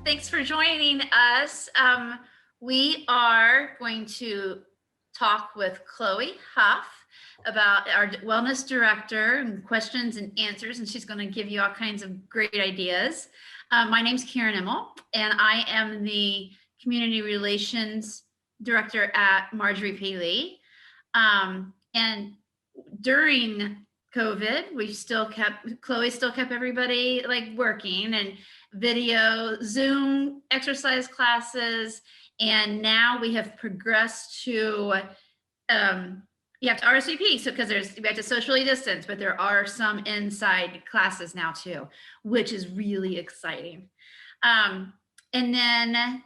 Thanks for joining us. We are going to talk with Chloe Hough about our wellness director and questions and answers, and she's going to give you all kinds of great ideas. My name's Karen Immel, and I am the community relations director at Marjorie P. Lee. And during COVID, Chloe still kept everybody like working, and video, Zoom exercise classes, and now we have progressed to you have to RSVP, so because we have to socially distance, but there are some inside classes now too, which is really exciting. And then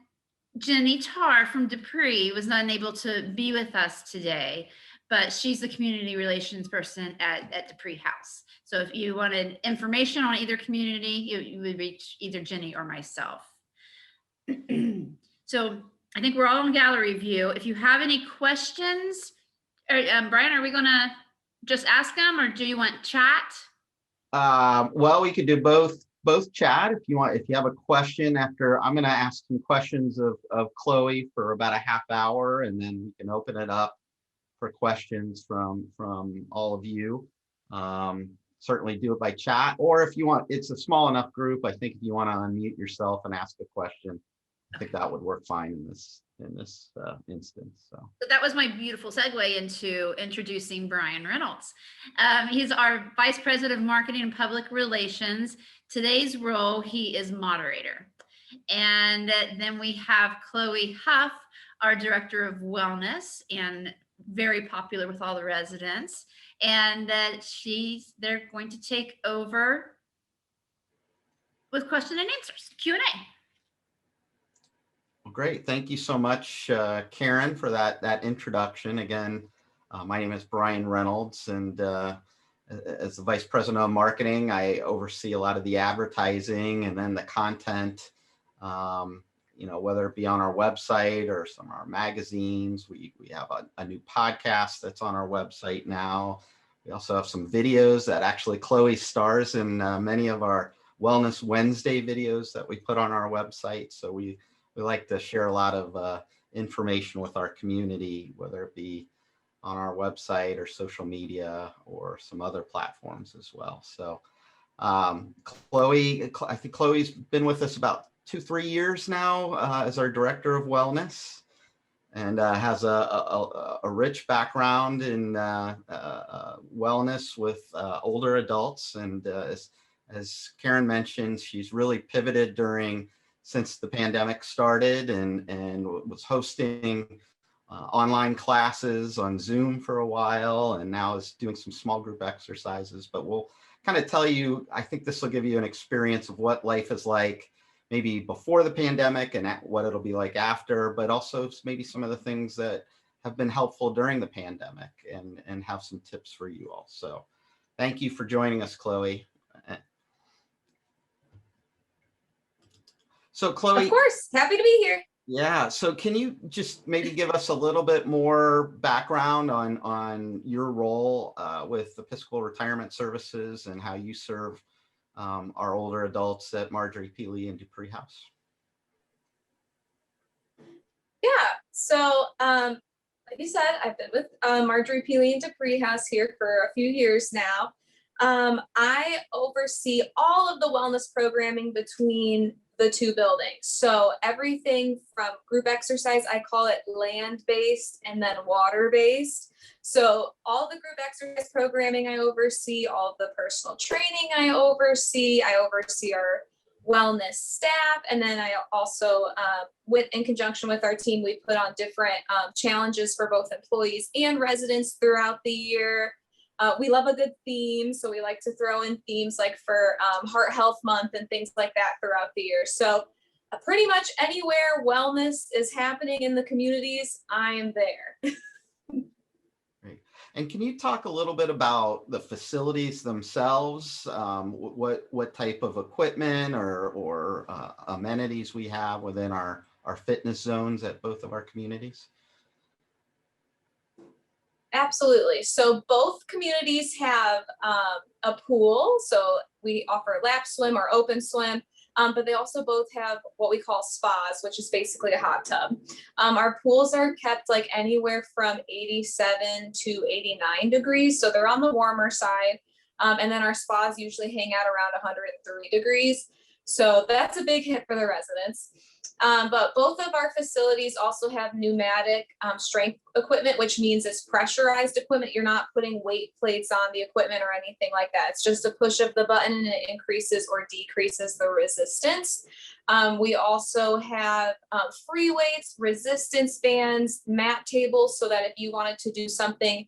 Jenny Tarr from Dupree was not able to be with us today, but she's the community relations person at Dupree House. So if you wanted information on either community, you would reach either Jenny or myself. So I think we're all on gallery view. If you have any questions, Brian, are we gonna just ask them, or do you want chat? Well, we could do both chat if you want. If you have a question after, I'm going to ask some questions of Chloe for about a half hour, and then we can open it up for questions from all of you. Certainly do it by chat, or if you want, it's a small enough group. I think if you want to unmute yourself and ask a question, I think that would work fine in this instance. So that was my beautiful segue into introducing Brian Reynolds. He's our Vice President of Marketing and Public Relations. Today's role, he is moderator. And then we have Chloe Hough, our Director of Wellness, and very popular with all the residents. And they're going to take over with question and answers, Q&A. Well, great. Thank you so much, Karen, for that introduction. Again, my name is Brian Reynolds, and as the Vice President of Marketing, I oversee a lot of the advertising and then the content, whether it be on our website or some of our magazines. We have a new podcast that's on our website now. We also have some videos that actually Chloe stars in many of our Wellness Wednesday videos that we put on our website. So we like to share a lot of information with our community, whether it be on our website or social media or some other platforms as well. So Chloe, I think Chloe's been with us about 2-3 years now as our Director of Wellness, and has a rich background in wellness with older adults. And as Karen mentioned, she's really pivoted since the pandemic started, and was hosting online classes on Zoom for a while, and now is doing some small group exercises. But we'll kind of tell you, I think this will give you an experience of what life is like maybe before the pandemic and what it'll be like after, but also maybe some of the things that have been helpful during the pandemic, and have some tips for you all. So thank you for joining us, Chloe. So Chloe, of course, happy to be here. Yeah. So can you just maybe give us a little bit more background on your role with Episcopal Retirement Services and how you serve our older adults at Marjorie P. Lee and Dupree House? Yeah. So like you said, I've been with Marjorie P. Lee and Dupree House here for a few years now. I oversee all of the wellness programming between the two buildings. So everything from group exercise, I call it land-based, and then water-based. So all the group exercise programming I oversee, all the personal training I oversee our wellness staff, and then I also, in conjunction with our team, we put on different challenges for both employees and residents throughout the year. We love a good theme, so we like to throw in themes like for Heart Health Month and things like that throughout the year. So pretty much anywhere wellness is happening in the communities, I am there. Great. And can you talk a little bit about the facilities themselves? What type of equipment or amenities we have within our fitness zones at both of our communities? Absolutely. So both communities have a pool. So we offer lap swim or open swim. But they also both have what we call spas, which is basically a hot tub. Our pools are kept like anywhere from 87 to 89 degrees, so they're on the warmer side. And then our spas usually hang out around 103 degrees. So that's a big hit for the residents. But both of our facilities also have pneumatic strength equipment, which means it's pressurized equipment. You're not putting weight plates on the equipment or anything like that. It's just a push of the button and it increases or decreases the resistance. We also have free weights, resistance bands, mat tables, so that if you wanted to do something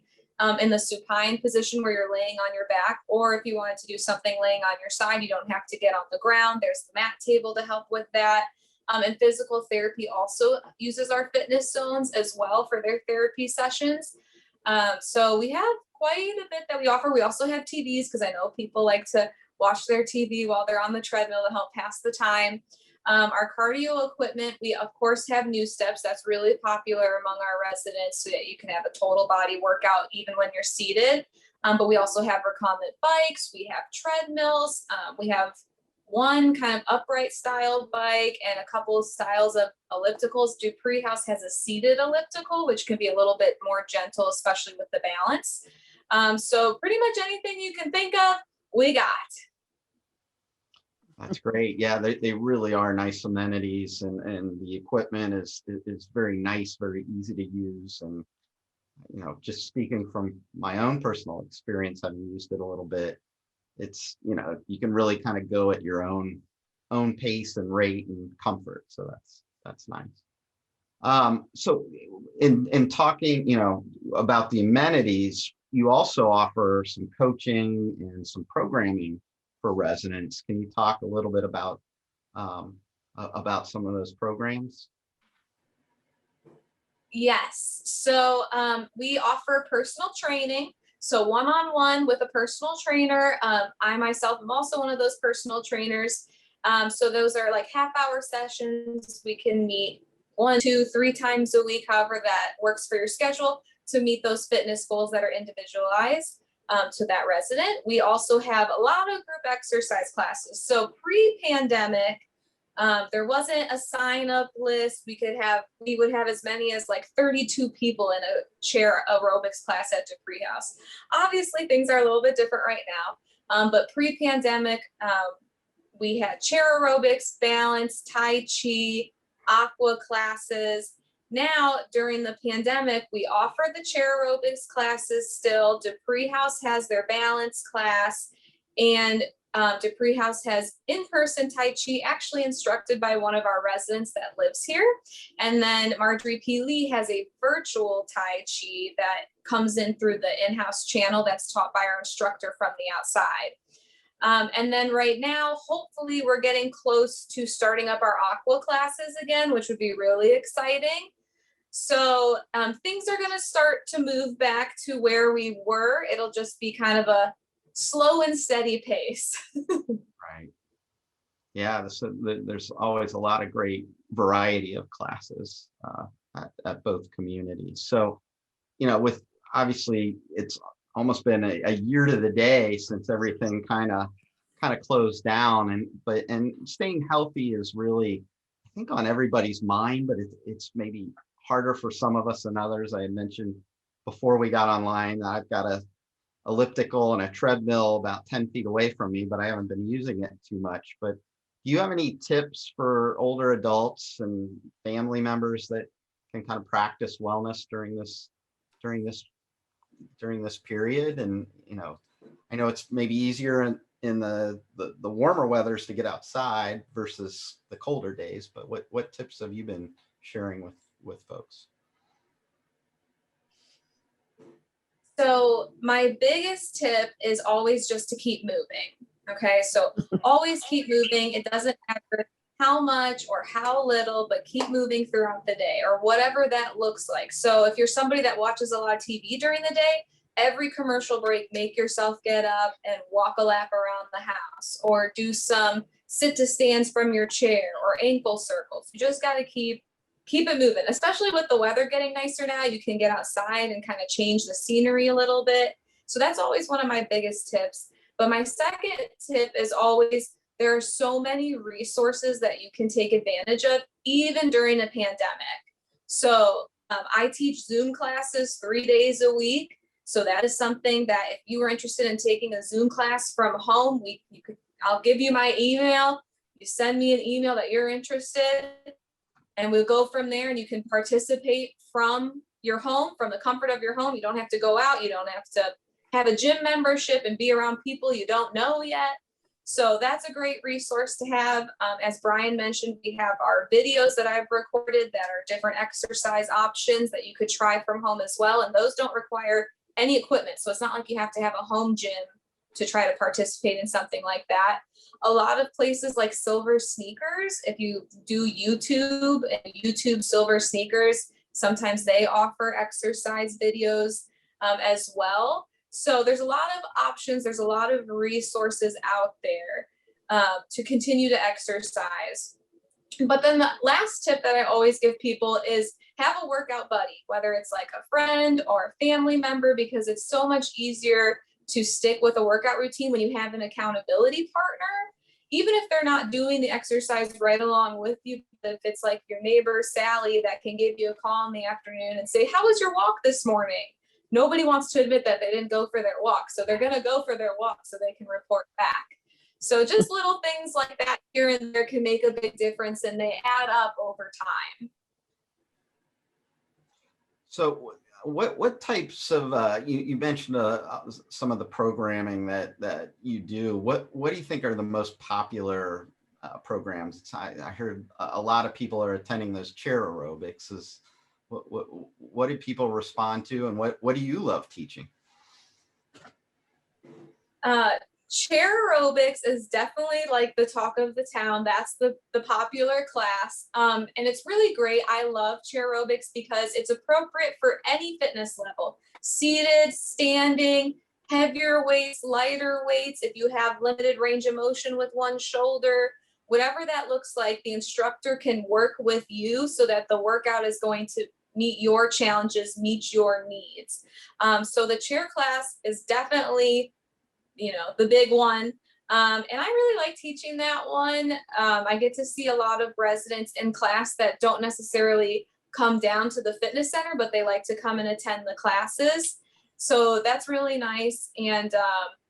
in the supine position where you're laying on your back, or if you wanted to do something laying on your side, you don't have to get on the ground. There's the mat table to help with that. And physical therapy also uses our fitness zones as well for their therapy sessions. So we have quite a bit that we offer. We also have TVs because I know people like to watch their TV while they're on the treadmill to help pass the time. Our cardio equipment, we of course have new steps. That's really popular among our residents so that you can have a total body workout even when you're seated. But we also have recumbent bikes, we have treadmills, we have one kind of upright style bike and a couple of styles of ellipticals. Dupree House has a seated elliptical, which can be a little bit more gentle, especially with the balance. So pretty much anything you can think of, we got. That's great. Yeah, they really are nice amenities, and the equipment is very nice, very easy to use. And just speaking from my own personal experience, having used it a little bit, it's you can really kind of go at your own pace and rate and comfort. So that's nice. So in talking about the amenities, you also offer some coaching and some programming for residents. Can you talk a little bit about some of those programs? Yes. So we offer personal training. So one-on-one with a personal trainer. I myself am also one of those personal trainers. So those are like half-hour sessions. We can meet 1, 2, 3 times a week, however that works for your schedule, to meet those fitness goals that are individualized to that resident. We also have a lot of group exercise classes. So pre-pandemic, there wasn't a sign-up list. We would have as many as like 32 people in a chair aerobics class at Dupree House. Obviously, things are a little bit different right now, but pre-pandemic, we had chair aerobics, balance, Tai Chi, Aqua classes. Now, during the pandemic, we offer the chair aerobics classes still. Dupree House has their balance class, and Dupree House has in-person Tai Chi, actually instructed by one of our residents that lives here. And then Marjorie P. Lee has a virtual Tai Chi that comes in through the in-house channel that's taught by our instructor from the outside. And then right now, hopefully we're getting close to starting up our Aqua classes again, which would be really exciting. So things are going to start to move back to where we were. It'll just be kind of a slow and steady pace. Right. Yeah, there's always a lot of great variety of classes at both communities. So, with obviously it's almost been a year to the day since everything kind of closed down, and staying healthy is really, I think, on everybody's mind, but it's maybe harder for some of us than others. I had mentioned before we got online that I've got a elliptical and a treadmill about 10 feet away from me, but I haven't been using it too much. But do you have any tips for older adults and family members that can kind of practice wellness during this period? And I know it's maybe easier in the warmer weathers to get outside versus the colder days, but what tips have you been sharing with folks? So my biggest tip is always just to keep moving. Okay, so always keep moving. It doesn't matter how much or how little, but keep moving throughout the day or whatever that looks like. So if you're somebody that watches a lot of TV during the day, every commercial break, make yourself get up and walk a lap around the house, or do some sit to stands from your chair or ankle circles. You just got to keep it moving, especially with the weather getting nicer now. You can get outside and kind of change the scenery a little bit. So that's always one of my biggest tips. But my second tip is always there are so many resources that you can take advantage of, even during a pandemic. So I teach Zoom classes 3 days a week. So that is something that if you are interested in taking a Zoom class from home, I'll give you my email. You send me an email that you're interested, and we'll go from there, and you can participate from your home, from the comfort of your home. You don't have to go out. You don't have to have a gym membership and be around people you don't know yet. So that's a great resource to have. As Brian mentioned, we have our videos that I've recorded that are different exercise options that you could try from home as well. And those don't require any equipment. So it's not like you have to have a home gym to try to participate in something like that. A lot of places like Silver Sneakers, if you do YouTube and YouTube Silver Sneakers, sometimes they offer exercise videos as well. So there's a lot of options. There's a lot of resources out there to continue to exercise. But then the last tip that I always give people is have a workout buddy, whether it's like a friend or a family member, because it's so much easier to stick with a workout routine when you have an accountability partner. Even if they're not doing the exercise right along with you, if it's like your neighbor, Sally, that can give you a call in the afternoon and say, how was your walk this morning? Nobody wants to admit that they didn't go for their walk. So they're going to go for their walk so they can report back. So just little things like that here and there can make a big difference, and they add up over time. So what types of, you mentioned some of the programming that you do. What do you think are the most popular programs? I heard a lot of people are attending those chair aerobics. What do people respond to, and what do you love teaching? Chair aerobics is definitely like the talk of the town. That's the popular class. And it's really great. I love chair aerobics because it's appropriate for any fitness level, seated, standing, heavier weights, lighter weights. If you have limited range of motion with one shoulder, whatever that looks like, the instructor can work with you so that the workout is going to meet your challenges, meet your needs. So the chair class is definitely, the big one. And I really like teaching that one. I get to see a lot of residents in class that don't necessarily come down to the fitness center, but they like to come and attend the classes. So that's really nice. And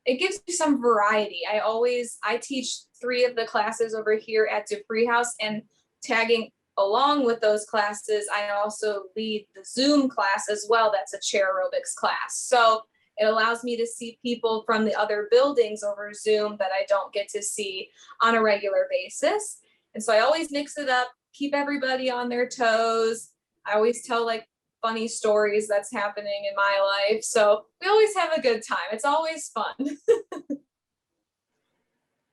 it gives you some variety. I teach 3 of the classes over here at Dupree House, and tagging along with those classes, I also lead the Zoom class as well. That's a chair aerobics class. So it allows me to see people from the other buildings over Zoom that I don't get to see on a regular basis. And so I always mix it up, keep everybody on their toes. I always tell like funny stories that's happening in my life. So we always have a good time. It's always fun.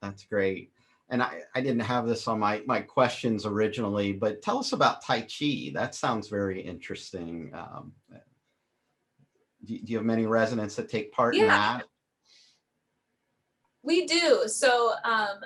That's great. And I didn't have this on my questions originally, but tell us about Tai Chi. That sounds very interesting. Do you have many residents that take part in that? We do. So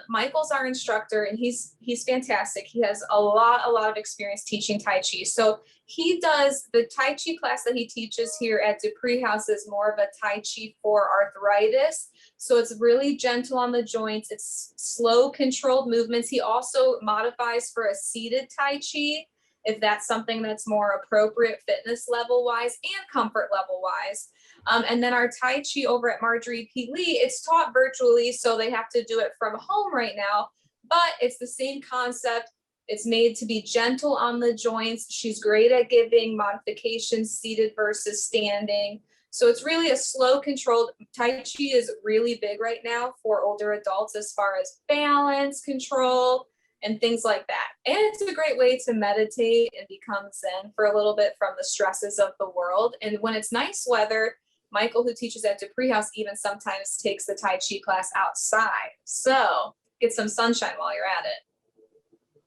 Michael's our instructor, and he's fantastic. He has a lot of experience teaching Tai Chi. So he does the Tai Chi class that he teaches here at Dupree House is more of a Tai Chi for arthritis. So it's really gentle on the joints. It's slow, controlled movements. He also modifies for a seated Tai Chi, if that's something that's more appropriate fitness level wise and comfort level wise. And then our Tai Chi over at Marjorie P. Lee, it's taught virtually, so they have to do it from home right now, but it's the same concept. It's made to be gentle on the joints. She's great at giving modifications, seated versus standing. So it's really a slow, controlled. Tai Chi is really big right now for older adults as far as balance, control, and things like that. And it's a great way to meditate and become zen for a little bit from the stresses of the world. And when it's nice weather, Michael, who teaches at Dupree House, even sometimes takes the Tai Chi class outside. So get some sunshine while you're at it.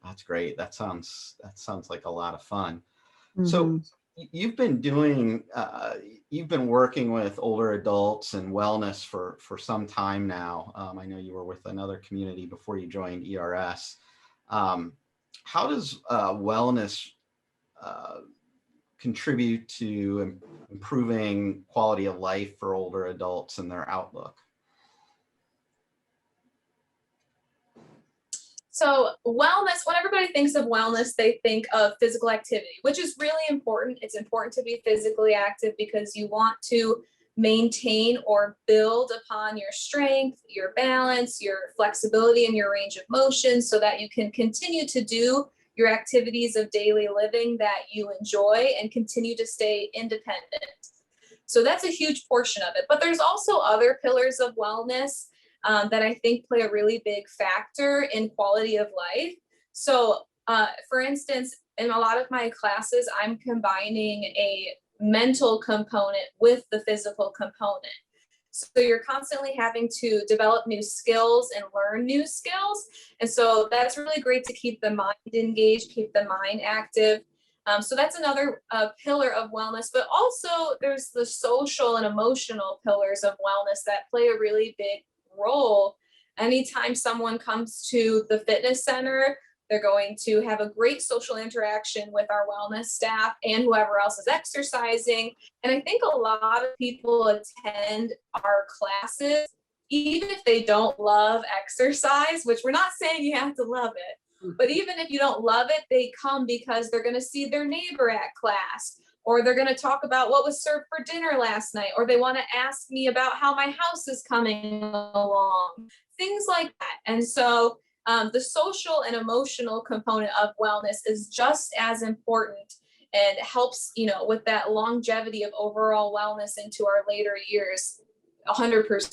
That's great. That sounds like a lot of fun. Mm-hmm. So you've been working with older adults and wellness for some time now. I know you were with another community before you joined ERS. How does wellness contribute to improving quality of life for older adults and their outlook? So wellness, when everybody thinks of wellness, they think of physical activity, which is really important. It's important to be physically active because you want to maintain or build upon your strength, your balance, your flexibility, and your range of motion so that you can continue to do your activities of daily living that you enjoy and continue to stay independent. So that's a huge portion of it. But there's also other pillars of wellness that I think play a really big factor in quality of life. So, for instance, in a lot of my classes, I'm combining a mental component with the physical component. So you're constantly having to develop new skills and learn new skills. And so that's really great to keep the mind engaged, keep the mind active. So that's another pillar of wellness, but also there's the social and emotional pillars of wellness that play a really big role. Anytime someone comes to the fitness center, they're going to have a great social interaction with our wellness staff and whoever else is exercising. And I think a lot of people attend our classes, even if they don't love exercise, which we're not saying you have to love it, but even if you don't love it, they come because they're going to see their neighbor at class, or they're going to talk about what was served for dinner last night, or they want to ask me about how my house is coming along, things like that. And so the social and emotional component of wellness is just as important and helps, with that longevity of overall wellness into our later years, 100%.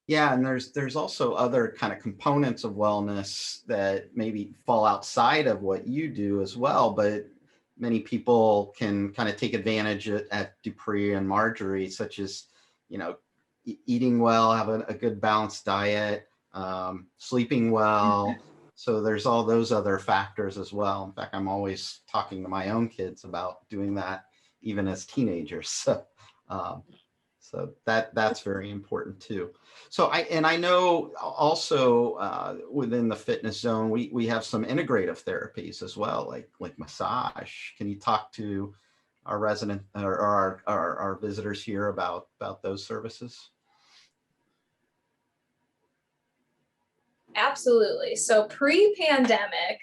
Yeah, and there's also other kind of components of wellness that maybe fall outside of what you do as well, but many people can kind of take advantage at Dupree and Marjorie, such as, eating well, having a good balanced diet, sleeping well. So there's all those other factors as well. In fact, I'm always talking to my own kids about doing that, even as teenagers. So that's very important too. So I know also within the fitness zone, we have some integrative therapies as well, like massage. Can you talk to our resident or our visitors here about those services? Absolutely. So pre-pandemic,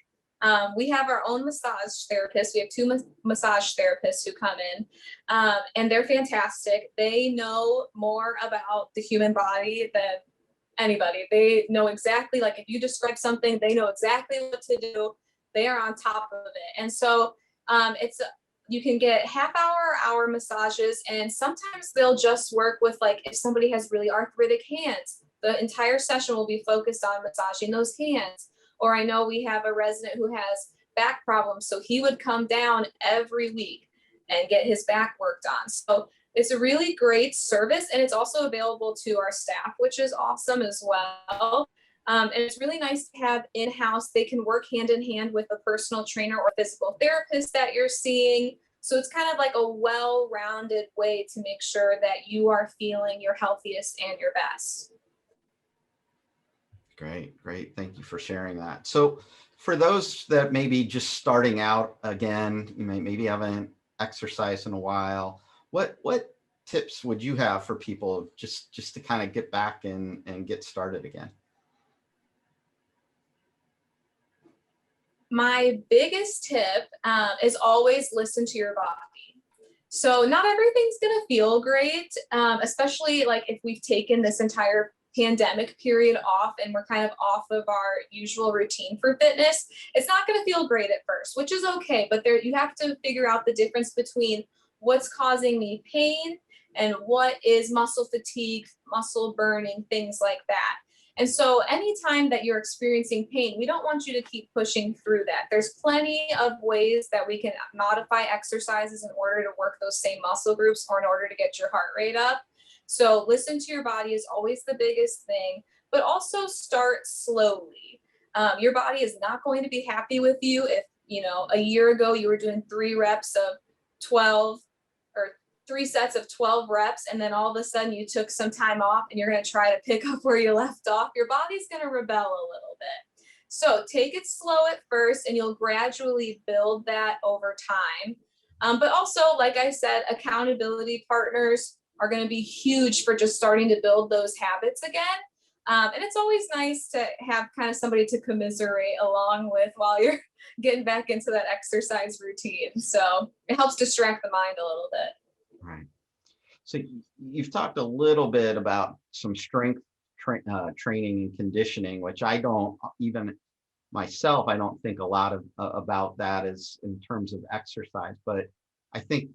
we have our own massage therapists. We have two massage therapists who come in, and they're fantastic. They know more about the human body than anybody. They know exactly, like if you describe something, they know exactly what to do. They are on top of it. And so you can get hour massages, and sometimes they'll just work with, like, if somebody has really arthritic hands, the entire session will be focused on massaging those hands. Or I know we have a resident who has back problems, so he would come down every week and get his back worked on. So it's a really great service, and it's also available to our staff, which is awesome as well. And it's really nice to have in-house. They can work hand in hand with a personal trainer or physical therapist that you're seeing. So it's kind of like a well-rounded way to make sure that you are feeling your healthiest and your best. Great. Thank you for sharing that. So for those that may be just starting out again, you maybe haven't exercised in a while, what tips would you have for people just to kind of get back and get started again? My biggest tip is always listen to your body. So not everything's going to feel great, especially like if we've taken this entire pandemic period off and we're kind of off of our usual routine for fitness. It's not going to feel great at first, which is okay, but you have to figure out the difference between what's causing me pain and what is muscle fatigue, muscle burning, things like that. And so anytime that you're experiencing pain, we don't want you to keep pushing through that. There's plenty of ways that we can modify exercises in order to work those same muscle groups or in order to get your heart rate up. So listen to your body is always the biggest thing, but also start slowly. Your body is not going to be happy with you if, a year ago you were doing 3 reps of 12 or 3 sets of 12 reps, and then all of a sudden you took some time off and you're going to try to pick up where you left off. Your body's going to rebel a little bit. So take it slow at first and you'll gradually build that over time. But also, like I said, accountability partners are going to be huge for just starting to build those habits again. And it's always nice to have kind of somebody to commiserate along with while you're getting back into that exercise routine. So it helps distract the mind a little bit. Right. So you've talked a little bit about some strength training and conditioning, which I don't even myself, I don't think a lot of about that as in terms of exercise, but I think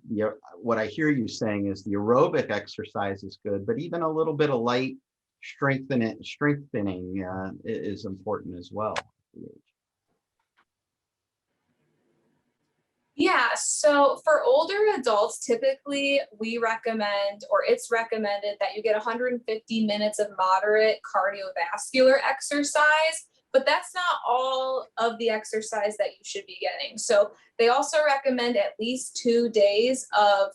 what I hear you saying is the aerobic exercise is good, but even a little bit of light strengthening is important as well. Yeah, so for older adults, typically we recommend, or it's recommended, that you get 150 minutes of moderate cardiovascular exercise, but that's not all of the exercise that you should be getting. So they also recommend at least 2 days of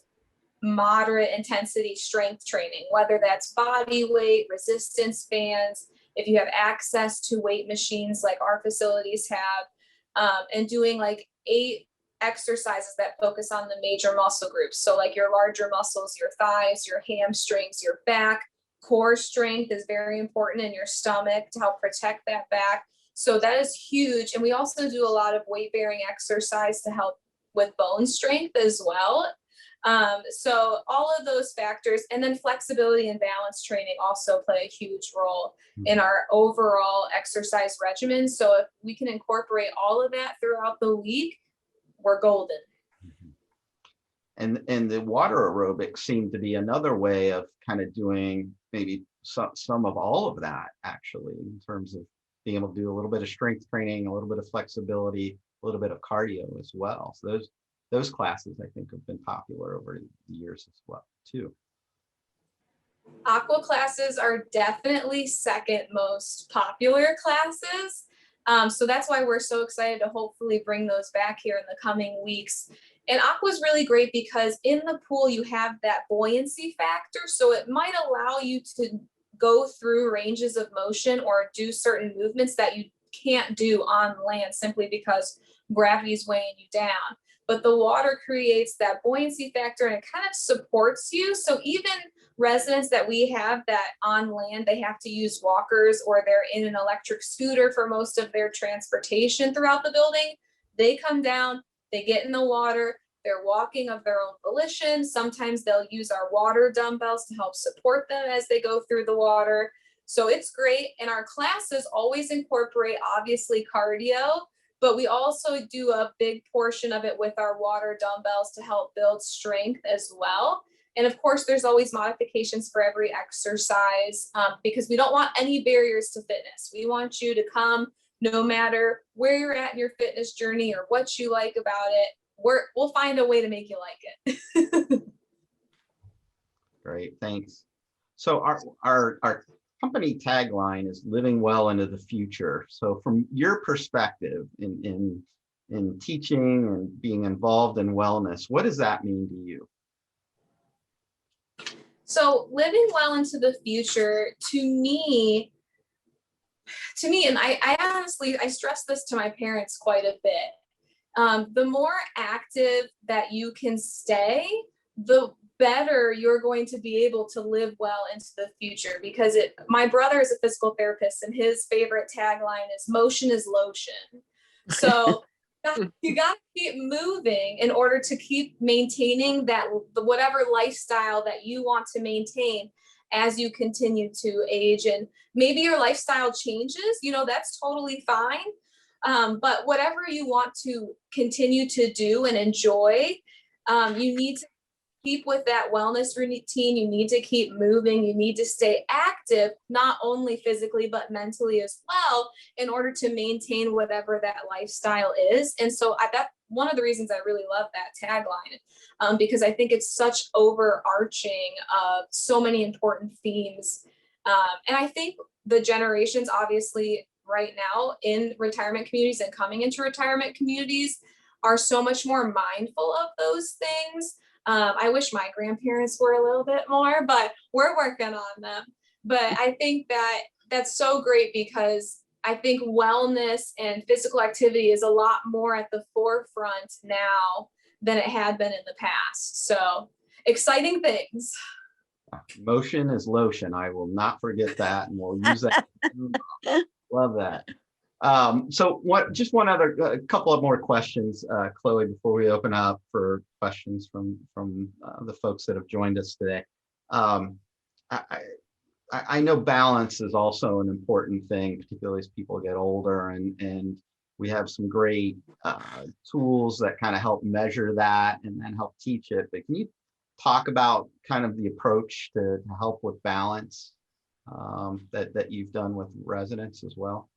moderate intensity strength training, whether that's body weight, resistance bands, if you have access to weight machines like our facilities have, and doing like 8 exercises that focus on the major muscle groups. So like your larger muscles, your thighs, your hamstrings, your back. Core strength is very important in your stomach to help protect that back. So that is huge. And we also do a lot of weight bearing exercise to help with bone strength as well. So all of those factors, and then flexibility and balance training also play a huge role in our overall exercise regimen. So if we can incorporate all of that throughout the week, we're golden. And the water aerobics seem to be another way of kind of doing maybe some of all of that, actually, in terms of being able to do a little bit of strength training, a little bit of flexibility, a little bit of cardio as well. So those classes, I think, have been popular over the years as well, too. Aqua classes are definitely second most popular classes. So that's why we're so excited to hopefully bring those back here in the coming weeks. And Aqua is really great because in the pool you have that buoyancy factor. So it might allow you to go through ranges of motion or do certain movements that you can't do on land simply because gravity is weighing you down. But the water creates that buoyancy factor and it kind of supports you. So even residents that we have that on land, they have to use walkers or they're in an electric scooter for most of their transportation throughout the building, they come down, they get in the water, they're walking of their own volition. Sometimes they'll use our water dumbbells to help support them as they go through the water. So it's great. And our classes always incorporate, obviously, cardio, but we also do a big portion of it with our water dumbbells to help build strength as well. And of course, there's always modifications for every exercise because we don't want any barriers to fitness. We want you to come no matter where you're at in your fitness journey or what you like about it. We'll find a way to make you like it. Great, thanks. So our company tagline is living well into the future. So from your perspective in teaching and being involved in wellness, what does that mean to you? So living well into the future, to me, and I honestly, I stress this to my parents quite a bit. The more active that you can stay, the better you're going to be able to live well into the future. Because my brother is a physical therapist and his favorite tagline is motion is lotion. So you got to keep moving in order to keep maintaining that whatever lifestyle that you want to maintain as you continue to age. And maybe your lifestyle changes, that's totally fine. But whatever you want to continue to do and enjoy, you need to keep with that wellness routine. You need to keep moving. You need to stay active, not only physically, but mentally as well, in order to maintain whatever that lifestyle is. And so that's one of the reasons I really love that tagline, because I think it's such overarching of so many important themes. And I think the generations, obviously, right now in retirement communities and coming into retirement communities are so much more mindful of those things. I wish my grandparents were a little bit more, but we're working on them. But I think that that's so great because I think wellness and physical activity is a lot more at the forefront now than it had been in the past. So exciting things. Motion is lotion. I will not forget that, and we'll use that. Love that. So just one other, a couple of more questions, Chloe, before we open up for questions from the folks that have joined us today. Um, I know balance is also an important thing, particularly as people get older, and we have some great tools that kind of help measure that and then help teach it. But can you talk about kind of the approach to help with balance that you've done with residents as well?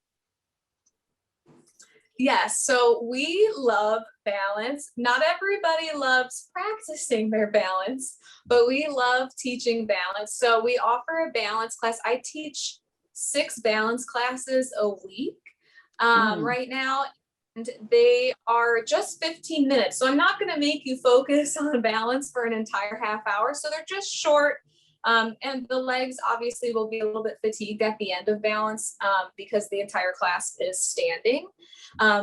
Yes, so we love balance. Not everybody loves practicing their balance, but we love teaching balance. So we offer a balance class. I teach 6 balance classes a week right now, and they are just 15 minutes. So I'm not going to make you focus on balance for an entire half hour. So they're just short. And the legs obviously will be a little bit fatigued at the end of balance because the entire class is standing.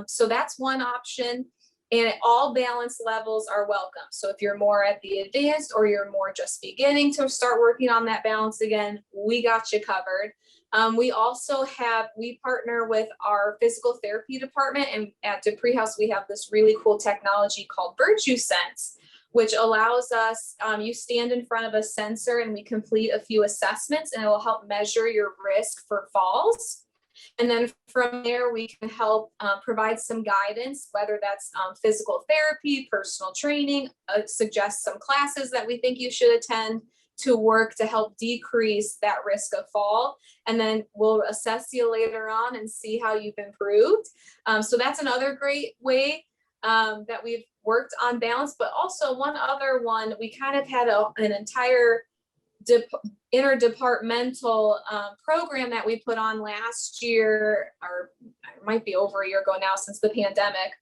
So that's one option. And all balance levels are welcome. So if you're more at the advanced or you're more just beginning to start working on that balance again, we got you covered. We also we partner with our physical therapy department, and at Dupree House, we have this really cool technology called Virtue Sense, which allows us, you stand in front of a sensor and we complete a few assessments, and it will help measure your risk for falls. And then from there, we can help provide some guidance, whether that's physical therapy, personal training, suggest some classes that we think you should attend to work to help decrease that risk of fall. And then we'll assess you later on and see how you've improved. So that's another great way that we've worked on balance. But also one other one, we kind of had an entire interdepartmental program that we put on last year, or it might be over a year ago now since the pandemic.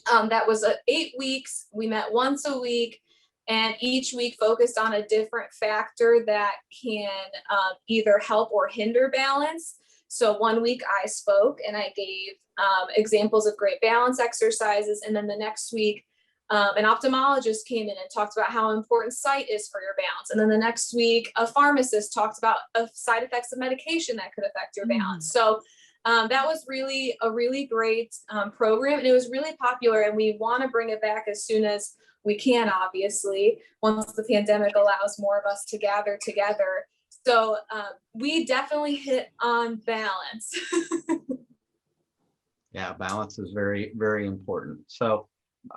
That was 8 weeks. We met once a week, and each week focused on a different factor that can either help or hinder balance. So one week I spoke and I gave examples of great balance exercises, and then the next week an ophthalmologist came in and talked about how important sight is for your balance. And then the next week, a pharmacist talked about side effects of medication that could affect your balance. So that was really a really great program, and it was really popular, and we want to bring it back as soon as we can, obviously, once the pandemic allows more of us to gather together. So we definitely hit on balance. Yeah, balance is very, very important. So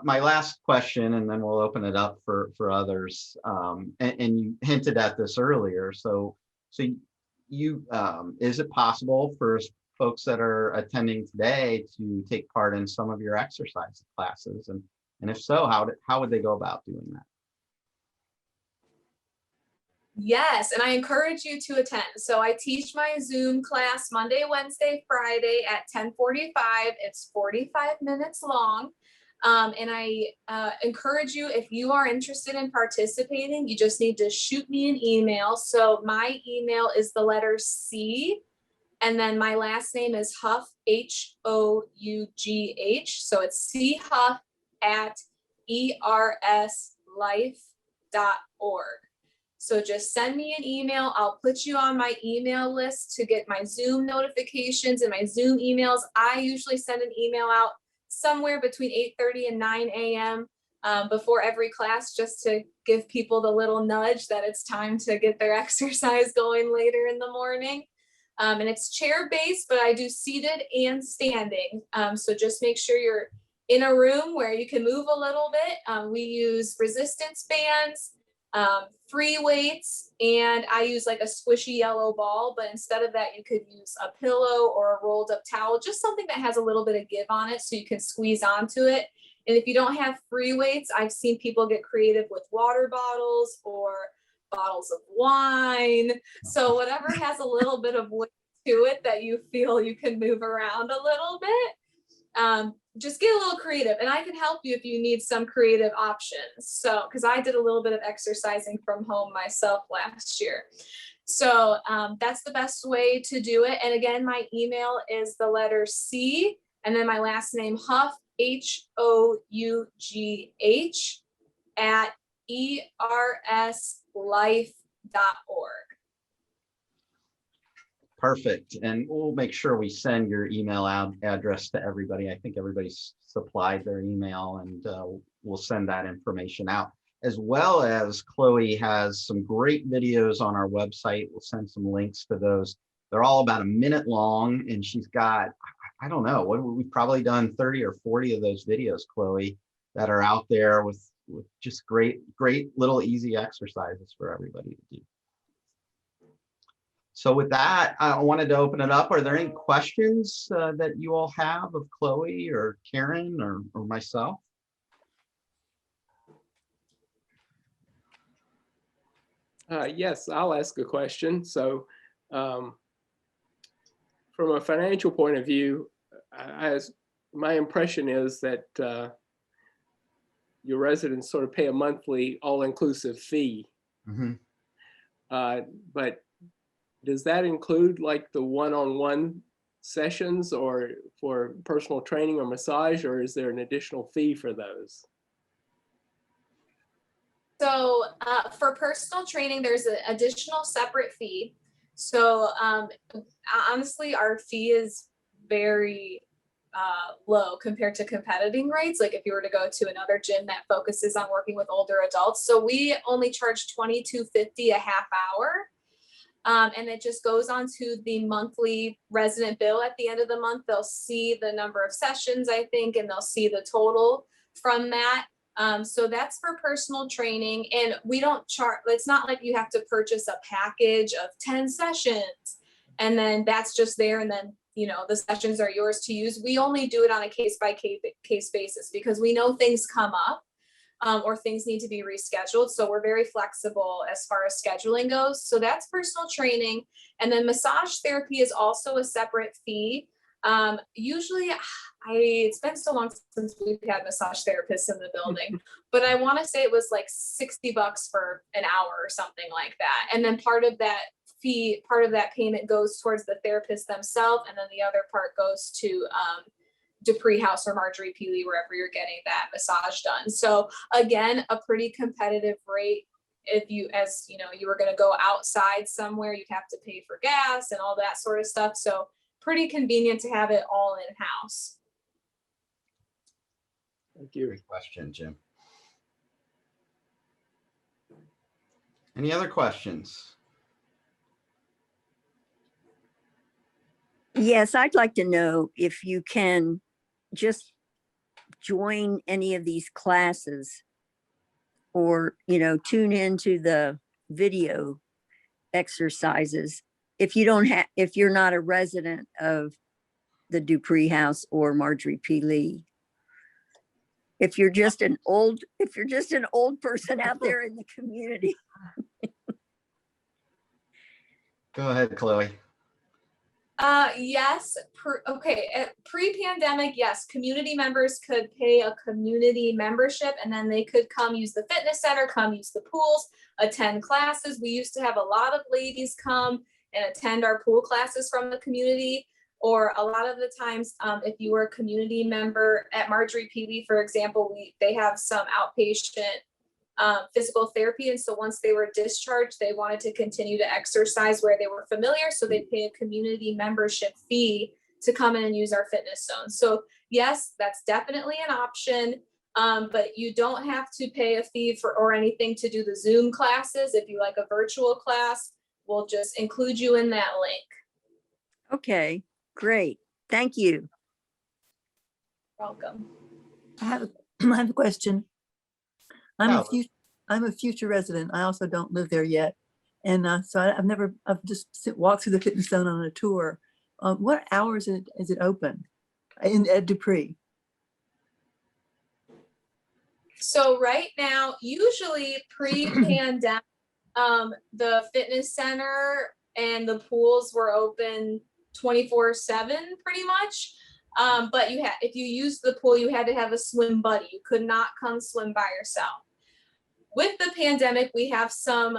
my last question, and then we'll open it up for others. And you hinted at this earlier. So you is it possible for folks that are attending today to take part in some of your exercise classes? And if so, how would they go about doing that? Yes, and I encourage you to attend. So I teach my Zoom class Monday, Wednesday, Friday at 10:45. It's 45 minutes long. And I encourage you, if you are interested in participating, you just need to shoot me an email. So my email is the letter C, and then my last name is Hough, Hough. So it's chough@erslife.org. So just send me an email. I'll put you on my email list to get my Zoom notifications and my Zoom emails. I usually send an email out somewhere between 8:30 and 9 a.m. Before every class, just to give people the little nudge that it's time to get their exercise going later in the morning. And it's chair-based, but I do seated and standing. So just make sure you're in a room where you can move a little bit. We use resistance bands, free weights, and I use like a squishy yellow ball, but instead of that, you could use a pillow or a rolled up towel, just something that has a little bit of give on it so you can squeeze onto it. And if you don't have free weights, I've seen people get creative with water bottles or bottles of wine. So whatever has a little bit of weight to it that you feel you can move around a little bit. Just get a little creative, and I can help you if you need some creative options. So, because I did a little bit of exercising from home myself last year. So that's the best way to do it. And again, my email is the letter C, and then my last name, Hough, Hough, @erslife.org. Perfect. And we'll make sure we send your email address to everybody. I think everybody's supplied their email, and we'll send that information out. As well as Chloe has some great videos on our website. We'll send some links to those. They're all about a minute long, and she's got, I don't know, we've probably done 30 or 40 of those videos, Chloe, that are out there with just great little easy exercises for everybody to do. So with that, I wanted to open it up. Are there any questions that you all have of Chloe or Karen or myself? Yes, I'll ask a question. So from a financial point of view, my impression is that your residents sort of pay a monthly all-inclusive fee. Mm-hmm. But does that include like the one-on-one sessions or for personal training or massage, or is there an additional fee for those? So for personal training, there's an additional separate fee. So honestly, our fee is very low compared to competing rates. Like if you were to go to another gym that focuses on working with older adults. So we only charge $22.50 a half hour. And it just goes on to the monthly resident bill at the end of the month. They'll see the number of sessions, I think, and they'll see the total from that. So that's for personal training, and we don't charge, it's not like you have to purchase a package of 10 sessions and then that's just there. And then, you know, the sessions are yours to use. We only do it on a case by case basis because we know things come up or things need to be rescheduled. So we're very flexible as far as scheduling goes. So that's personal training. And then massage therapy is also a separate fee. Usually it's been so long since we've had massage therapists in the building, but I want to say it was like $60 for an hour or something like that. And then part of that fee, part of that payment goes towards the therapist themselves. And then the other part goes to, Dupree House or Marjorie Peely, wherever you're getting that massage done. So again, a pretty competitive rate. If you, as you know, you were going to go outside somewhere, you'd have to pay for gas and all that sort of stuff. So pretty convenient to have it all in-house. Thank you. Great question, Jim. Any other questions? Yes, I'd like to know if you can just join any of these classes or, you know, tune into the video exercises if you don't have, if you're not a resident of the Dupree House or Marjorie Peely. If you're just an old person out there in the community. Go ahead, Chloe. Yes. Pre-pandemic, yes, community members could pay a community membership and then they could come use the fitness center, come use the pools, attend classes. We used to have a lot of ladies come and attend our pool classes from the community. Or a lot of the times, if you were a community member at Marjorie Peely, for example, they have some outpatient physical therapy. And so once they were discharged, they wanted to continue to exercise where they were familiar. So they pay a community membership fee to come in and use our fitness zone. So yes, that's definitely an option. But you don't have to pay a fee for or anything to do the Zoom classes. If you like a virtual class, we'll just include you in that link. Okay, great. Thank you. Welcome. I have a question. I'm Oh. I'm a future resident. I also don't live there yet. And so I've just walked through the fitness zone on a tour. What hours is it open at Dupree? So right now, usually pre-pandemic, the fitness center and the pools were open 24/7 pretty much. But if you used the pool, you had to have a swim buddy. You could not come swim by yourself. With the pandemic, we have some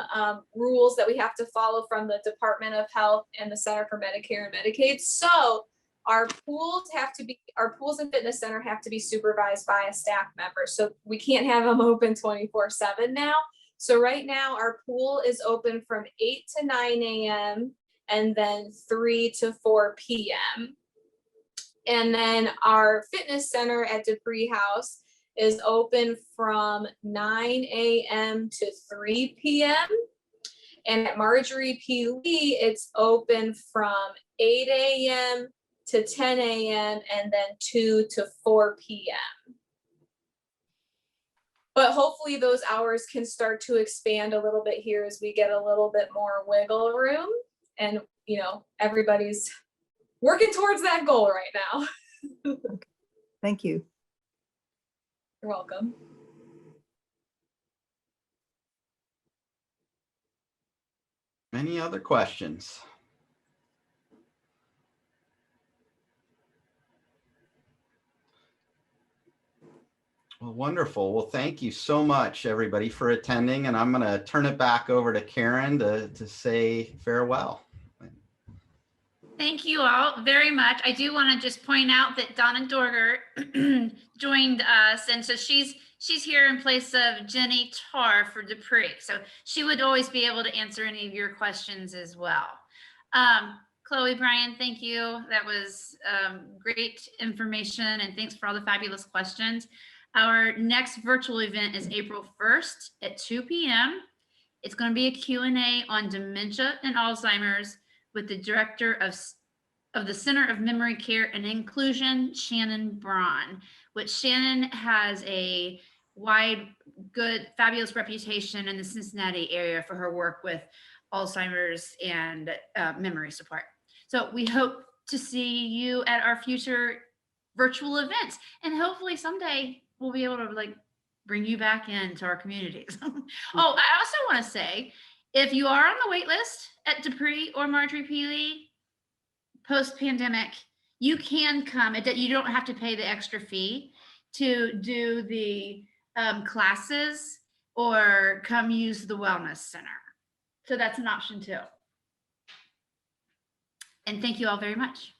rules that we have to follow from the Department of Health and the Center for Medicare and Medicaid. So our pools and fitness center have to be supervised by a staff member. So we can't have them open 24/7 now. So right now our pool is open from 8 to 9 a.m. and then 3 to 4 p.m. And then our fitness center at Dupree House is open from 9 a.m. to 3 p.m. And at Marjorie P. Lee, it's open from 8 a.m. to 10 a.m. and then 2 to 4 p.m. But hopefully those hours can start to expand a little bit here as we get a little bit more wiggle room. And, you know, everybody's working towards that goal right now. Thank you. You're welcome. Any other questions? Well, wonderful. Well, thank you so much, everybody, for attending. And I'm going to turn it back over to Karen to say farewell. Thank you all very much. I do want to just point out that Donna Dorger joined us, and so she's here in place of Jenny Tarr for Dupree. So she would always be able to answer any of your questions as well. Chloe, Brian, thank you. That was great information, and thanks for all the fabulous questions. Our next virtual event is April 1st at 2 p.m. It's going to be a Q&A on dementia and Alzheimer's with the director of the Center of Memory Care and Inclusion, Shannon Braun, which Shannon has a wide, good, fabulous reputation in the Cincinnati area for her work with Alzheimer's and memory support. So we hope to see you at our future virtual events, and hopefully someday we'll be able to like bring you back into our communities. Oh, I also want to say, if you are on the wait list at Dupree or Marjorie P. Lee post-pandemic, you can come. You don't have to pay the extra fee to do the classes or come use the wellness center. So that's an option too. And thank you all very much.